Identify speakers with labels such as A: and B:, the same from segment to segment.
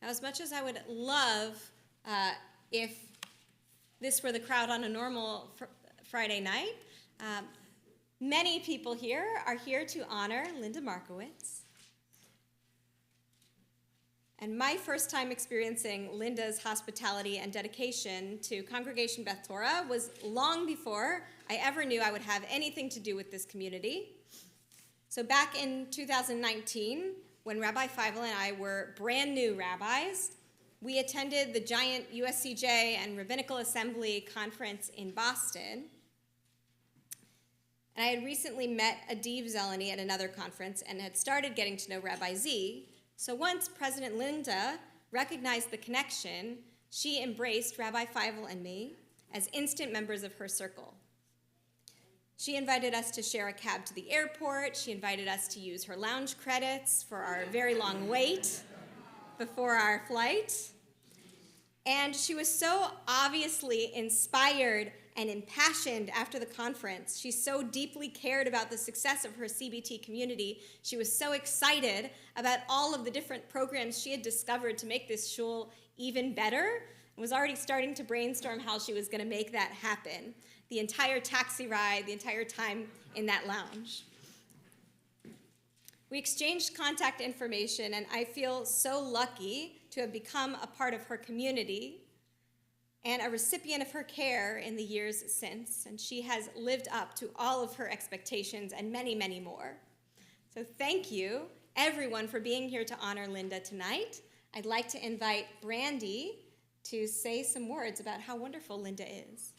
A: Now, as much as I would love if this were the crowd on a normal Friday night, many people here are here to honor Lynda Markowitz. And my first time experiencing Lynda's hospitality and dedication to Congregation Beth Torah was long before I ever knew I would have anything to do with this community. So back in 2019, when Rabbi Feivel and I were brand new rabbis, we attended the giant USCJ and Rabbinical Assembly conference in Boston. And I had recently met Adiv Zeleny at another conference and had started getting to know Rabbi Z. So once President Lynda recognized the connection, she embraced Rabbi Feivel and me as instant members of her circle. She invited us to share a cab to the airport. She invited us to use her lounge credits for our very long wait before our flight. And she was so obviously inspired and impassioned after the conference. She so deeply cared about the success of her CBT community. She was so excited about all of the different programs she had discovered to make this shul even better, and was already starting to brainstorm how she was going to make that happen. The entire taxi ride, the entire time in that lounge. We exchanged contact information, and I feel so lucky to have become a part of her community and a recipient of her care in the years since, and she has lived up to all of her expectations and many, many more. So thank you, everyone, for being here to honor Lynda tonight. I'd like to invite Brandy to say some words about how wonderful Lynda is.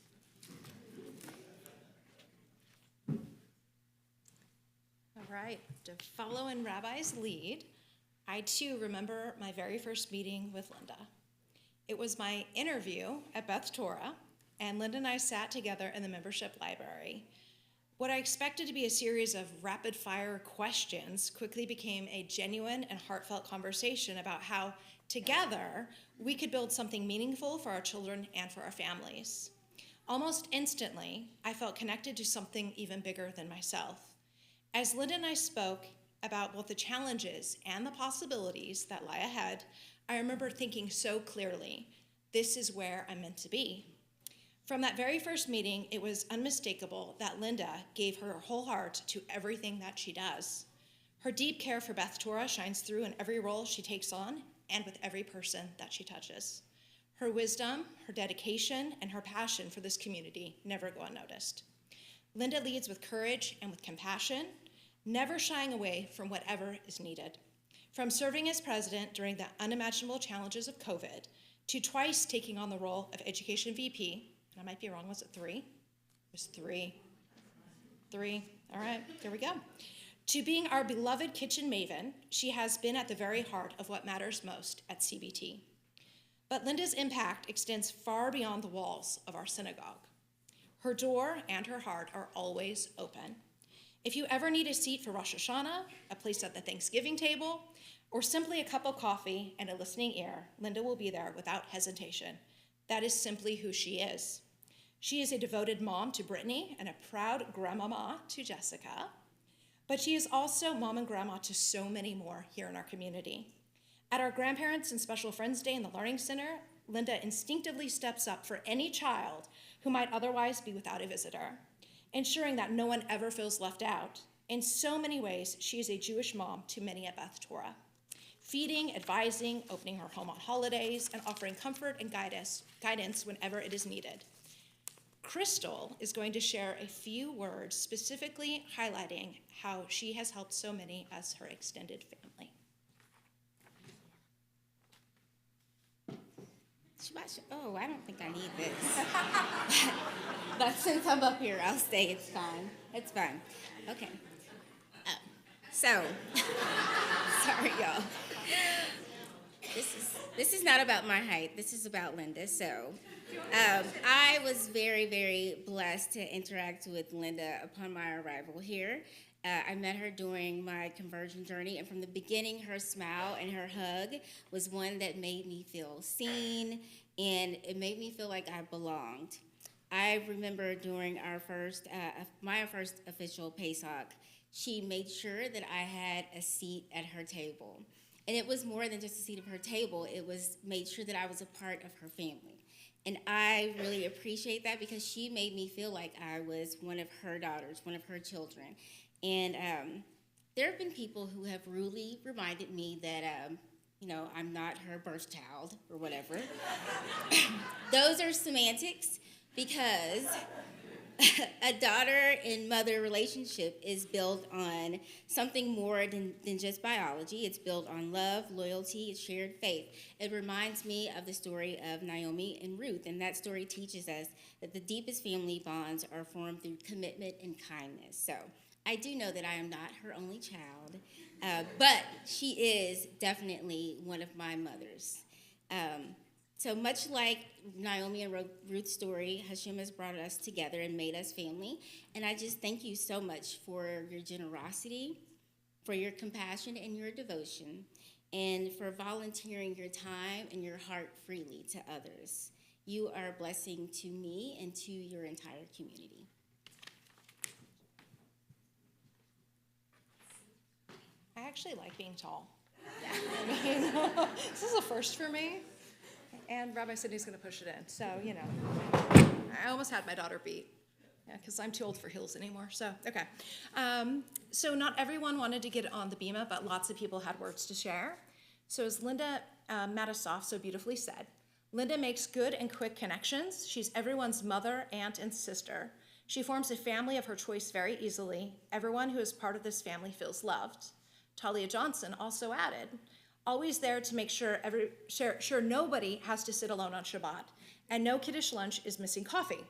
B: All right, to follow in Rabbi's lead, I too remember my very first meeting with Lynda. It was my interview at Beth Torah, and Lynda and I sat together in the membership library. What I expected to be a series of rapid-fire questions quickly became a genuine and heartfelt conversation about how, together, we could build something meaningful for our children and for our families. Almost instantly, I felt connected to something even bigger than myself. As Lynda and I spoke about both the challenges and the possibilities that lie ahead, I remember thinking so clearly, this is where I'm meant to be. From that very first meeting, it was unmistakable that Lynda gave her whole heart to everything that she does. Her deep care for Beth Torah shines through in every role she takes on and with every person that she touches. Her wisdom, her dedication, and her passion for this community never go unnoticed. Lynda leads with courage and with compassion, never shying away from whatever is needed. From serving as president during the unimaginable challenges of COVID, to twice taking on the role of education VP, and I might be wrong, was it 3? It was 3. 3, all right, there we go. To being our beloved kitchen maven, she has been at the very heart of what matters most at CBT. But Lynda's impact extends far beyond the walls of our synagogue. Her door and her heart are always open. If you ever need a seat for Rosh Hashanah, a place at the Thanksgiving table, or simply a cup of coffee and a listening ear, Lynda will be there without hesitation. That is simply who she is. She is a devoted mom to Brittany and a proud grandmama to Jessica, but she is also mom and grandma to so many more here in our community. At our Grandparents and Special Friends Day in the Learning Center, Lynda instinctively steps up for any child who might otherwise be without a visitor, ensuring that no one ever feels left out. In so many ways, she is a Jewish mom to many at Beth Torah, feeding, advising, opening her home on holidays, and offering comfort and guidance whenever it is needed. Crystal is going to share a few words specifically highlighting how she has helped so many as her extended family.
C: Oh, I don't think I need this. But since I'm up here, I'll stay. It's fine. It's fine. Okay. So, sorry, y'all. This is not about my height. This is about Lynda. So, I was very, very blessed to interact with Lynda upon my arrival here. I met her during my conversion journey, and from the beginning, her smile and her hug was one that made me feel seen, and it made me feel like I belonged. I remember during my first official Pesach, she made sure that I had a seat at her table. And it was more than just a seat at her table. It was made sure that I was a part of her family. And I really appreciate that because she made me feel like I was one of her daughters, one of her children. And there have been people who have rudely reminded me that, I'm not her birth child or whatever. Those are semantics because a daughter and mother relationship is built on something more than just biology. It's built on love, loyalty, shared faith. It reminds me of the story of Naomi and Ruth, and that story teaches us that the deepest family bonds are formed through commitment and kindness. So I do know that I am not her only child, but she is definitely one of my mothers. So much like Naomi and Ruth's story, Hashem has brought us together and made us family. And I just thank you so much for your generosity, for your compassion and your devotion, and for volunteering your time and your heart freely to others. You are a blessing to me and to your entire community.
B: I actually like being tall. This is a first for me. And Rabbi Sydney's going to push it in. So, I almost had my daughter beat. Yeah, because I'm too old for heels anymore. So, okay. So not everyone wanted to get on the bima, but lots of people had words to share. So as Lynda Matisoff so beautifully said, Lynda makes good and quick connections. She's everyone's mother, aunt, and sister. She forms a family of her choice very easily. Everyone who is part of this family feels loved. Talia Johnson also added, always there to make sure nobody has to sit alone on Shabbat, and no kiddush lunch is missing coffee.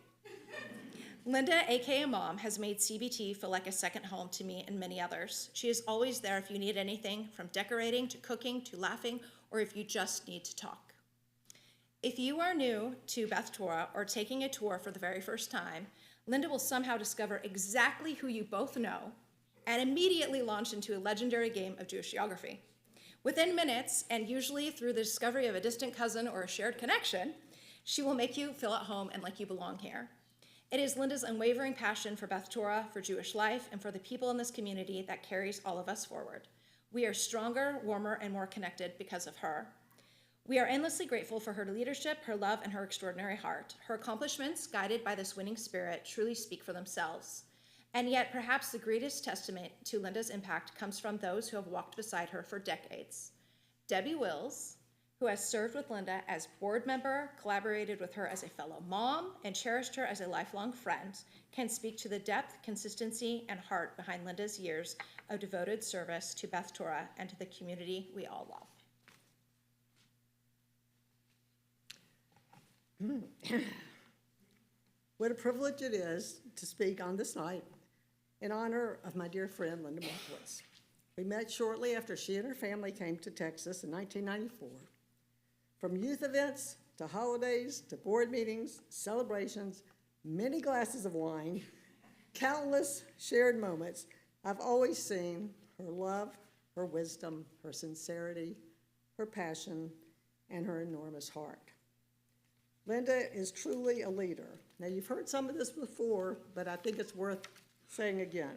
B: Lynda, aka Mom, has made CBT feel like a second home to me and many others. She is always there if you need anything, from decorating to cooking to laughing, or if you just need to talk. If you are new to Beth Torah or taking a tour for the very first time, Lynda will somehow discover exactly who you both know and immediately launch into a legendary game of Jewish geography. Within minutes, and usually through the discovery of a distant cousin or a shared connection, she will make you feel at home and like you belong here. It is Lynda's unwavering passion for Beth Torah, for Jewish life, and for the people in this community that carries all of us forward. We are stronger, warmer, and more connected because of her. We are endlessly grateful for her leadership, her love, and her extraordinary heart. Her accomplishments, guided by this winning spirit, truly speak for themselves. And yet, perhaps the greatest testament to Lynda's impact comes from those who have walked beside her for decades. Debbie Wills, who has served with Lynda as board member, collaborated with her as a fellow mom, and cherished her as a lifelong friend, can speak to the depth, consistency, and heart behind Lynda's years of devoted service to Beth Torah and to the community we all love.
D: What a privilege it is to speak on this night in honor of my dear friend, Lynda Markowitz. We met shortly after she and her family came to Texas in 1994. From youth events to holidays to board meetings, celebrations, many glasses of wine, countless shared moments, I've always seen her love, her wisdom, her sincerity, her passion, and her enormous heart. Lynda is truly a leader. Now, you've heard some of this before, but I think it's worth saying again.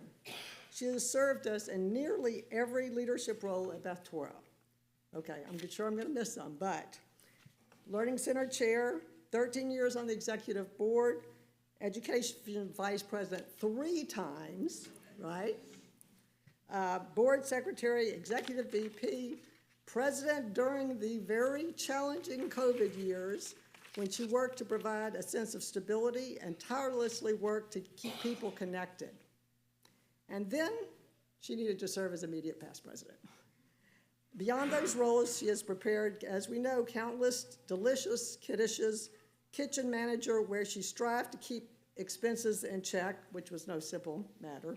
D: She has served us in nearly every leadership role at Beth Torah. Okay, I'm sure I'm going to miss some, but Learning Center Chair, 13 years on the executive board, Education Vice President 3 times, right? Board Secretary, Executive VP, President during the very challenging COVID years, when she worked to provide a sense of stability and tirelessly worked to keep people connected. And then she needed to serve as immediate past president. Beyond those roles, she has prepared, as we know, countless delicious kiddushes, kitchen manager where she strived to keep expenses in check, which was no simple matter,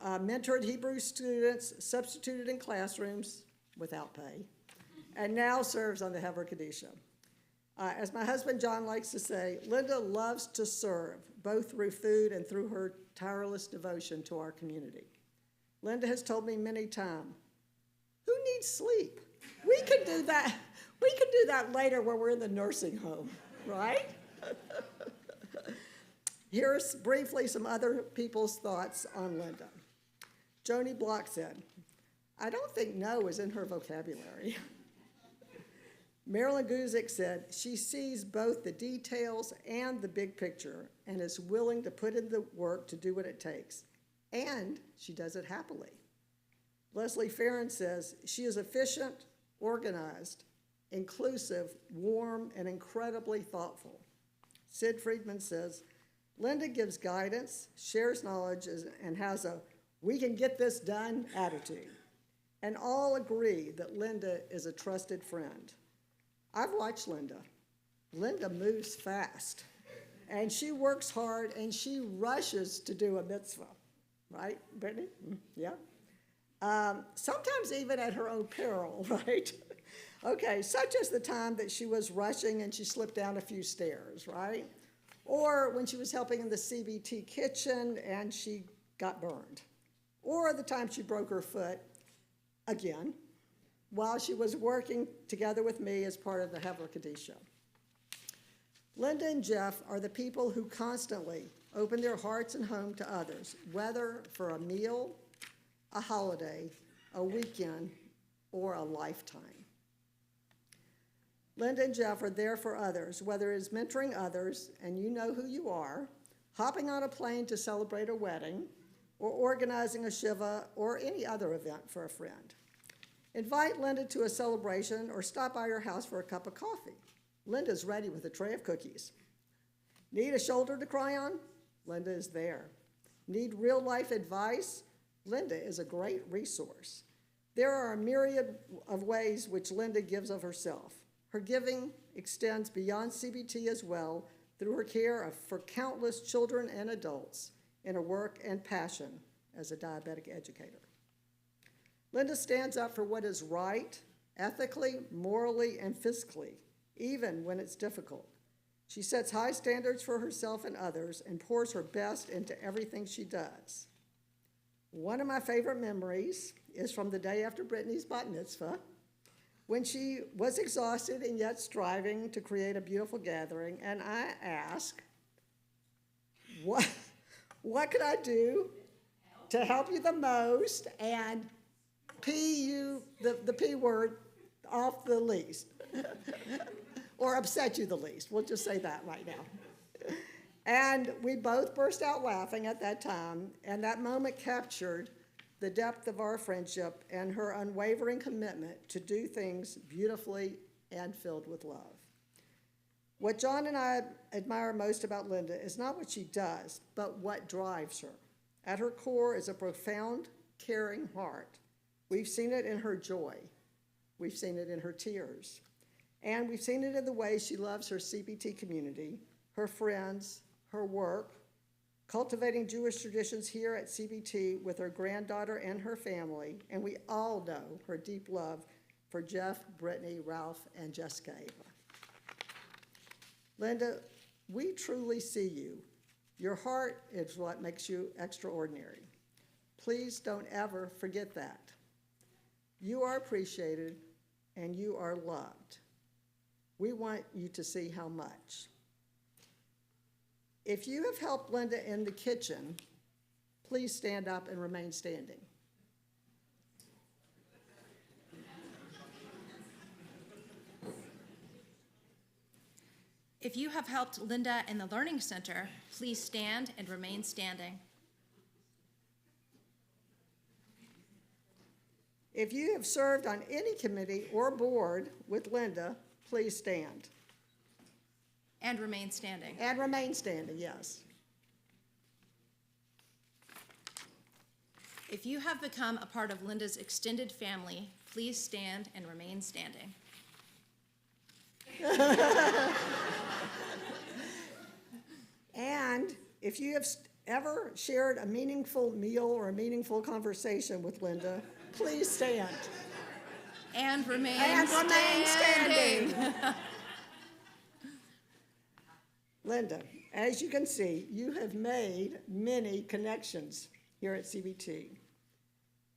D: mentored Hebrew students, substituted in classrooms without pay, and now serves on the Hever Kadisha. As my husband John likes to say, Lynda loves to serve, both through food and through her tireless devotion to our community. Lynda has told me many times, who needs sleep? We could do that. We could do that later when we're in the nursing home, right? Here's briefly some other people's thoughts on Lynda. Joni Block said, I don't think no is in her vocabulary. Marilyn Guzik said she sees both the details and the big picture and is willing to put in the work to do what it takes. And she does it happily. Leslie Farron says she is efficient, organized, inclusive, warm, and incredibly thoughtful. Sid Friedman says, Lynda gives guidance, shares knowledge, and has a we can get this done attitude. And all agree that Lynda is a trusted friend. I've watched Lynda. Lynda moves fast, and she works hard, and she rushes to do a mitzvah. Right, Brittany? Yeah. Sometimes even at her own peril, right? Okay, such as the time that she was rushing and she slipped down a few stairs, right? Or when she was helping in the CBT kitchen and she got burned. Or the time she broke her foot, again, while she was working together with me as part of the Hevler Kadisha. Lynda and Jeff are the people who constantly open their hearts and home to others, whether for a meal, a holiday, a weekend, or a lifetime. Lynda and Jeff are there for others, whether it's mentoring others, and you know who you are, hopping on a plane to celebrate a wedding, or organizing a shiva or any other event for a friend. Invite Lynda to a celebration or stop by your house for a cup of coffee. Lynda's ready with a tray of cookies. Need a shoulder to cry on? Lynda is there. Need real-life advice? Lynda is a great resource. There are a myriad of ways which Lynda gives of herself. Her giving extends beyond CBT as well through her care for countless children and adults in her work and passion as a diabetic educator. Lynda stands up for what is right, ethically, morally, and physically, even when it's difficult. She sets high standards for herself and others and pours her best into everything she does. One of my favorite memories is from the day after Brittany's bat mitzvah, when she was exhausted and yet striving to create a beautiful gathering, and I asked, what could I do to help you the most and pee you, the P word, off the least, or upset you the least. We'll just say that right now. And we both burst out laughing at that time, and that moment captured the depth of our friendship and her unwavering commitment to do things beautifully and filled with love. What John and I admire most about Lynda is not what she does, but what drives her. At her core is a profound, caring heart. We've seen it in her joy. We've seen it in her tears. And we've seen it in the way she loves her CBT community, her friends, her work, cultivating Jewish traditions here at CBT with her granddaughter and her family, and we all know her deep love for Jeff, Brittany, Ralph, and Jessica Ava. Lynda, we truly see you. Your heart is what makes you extraordinary. Please don't ever forget that. You are appreciated and you are loved. We want you to see how much. If you have helped Lynda in the kitchen, please stand up and remain standing.
B: If you have helped Lynda in the Learning Center, please stand and remain standing.
D: If you have served on any committee or board with Lynda, please stand.
B: And remain standing.
D: And remain standing, yes.
B: If you have become a part of Lynda's extended family, please stand and remain standing.
D: And if you have ever shared a meaningful meal or a meaningful conversation with Lynda, please stand.
B: And remain
D: standing. Lynda, as you can see, you have made many connections here at CBT.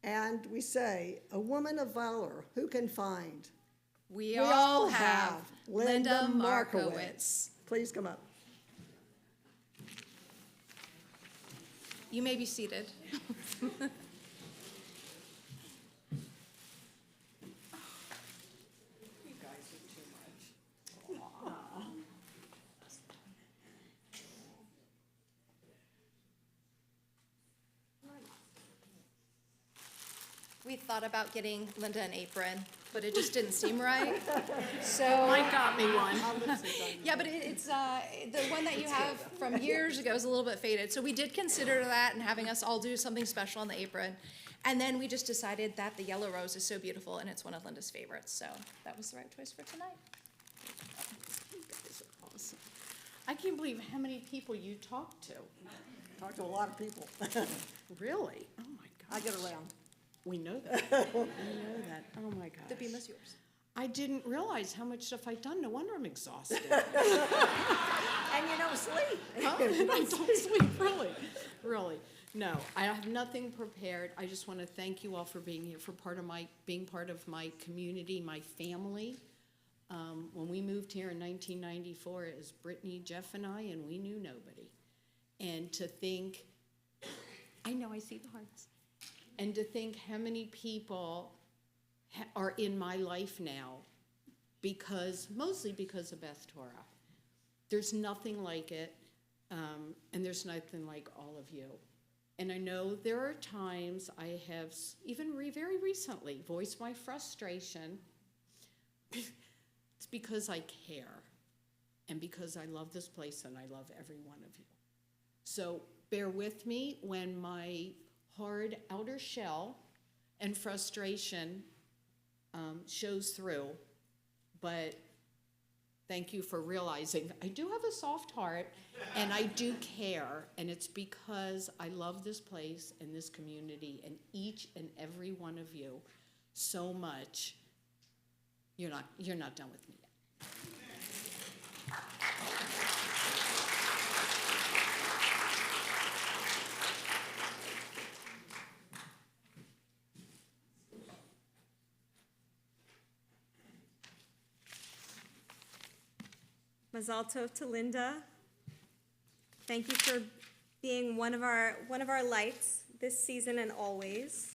D: And we say, a woman of valor, who can find?
B: We all have Lynda Markowitz.
D: Please come up.
B: You may be seated. we thought about getting Lynda an apron, but it just didn't seem right. So,
E: Mike got me one.
B: yeah, but it's the one that you have from years ago is a little bit faded. So we did consider that and having us all do something special on the apron. And then we just decided that the yellow rose is so beautiful and it's one of Lynda's favorites. So that was the right choice for tonight.
E: You guys are awesome. I can't believe how many people you talked to.
D: Talked to a lot of people.
E: Really? Oh my
D: I
E: God.
D: get around.
E: We know that. We know that. Oh my
B: The
E: gosh.
B: beam is yours.
E: I didn't realize how much stuff I'd done. No wonder I'm exhausted.
D: And you don't sleep.
E: Huh? I don't sleep, really. Really. No, I have nothing prepared. I just want to thank you all for being here, for being part of my community, my family. When we moved here in 1994, it was Brittany, Jeff, and I, and we knew nobody. And to think, I know, I see the hearts. And to think how many people are in my life now mostly because of Beth Torah. There's nothing like it, and there's nothing like all of you. And I know there are times I have, even very recently, voiced my frustration. It's because I care, and because I love this place and I love every one of you. So bear with me when my hard outer shell and frustration shows through, but thank you for realizing I do have a soft heart and I do care, and it's because I love this place and this community and each and every one of you so much. You're not done with me yet.
A: Mazal tov to Lynda. Thank you for being one of our lights this season and always.